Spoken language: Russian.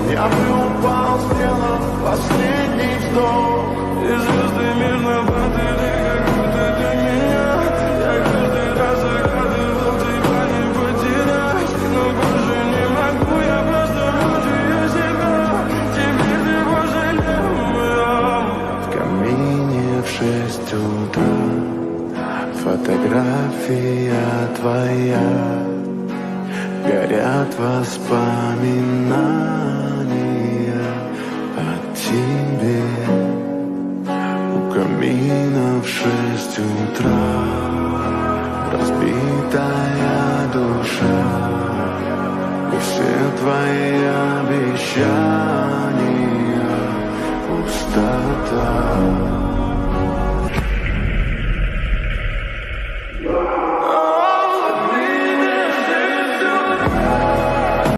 Я бы упал, сделав последний вздох. И звезды мирно падали, как будто для меня. Я каждый раз загадывал тебя не потерять, но больше не могу, я просто мучаю себя. Теперь ты пожалел меня. В камине в 6 утра фотография твоя. Горят воспоминания о тебе. У камина в 6 утра разбитая душа. И все твои обещания пустота.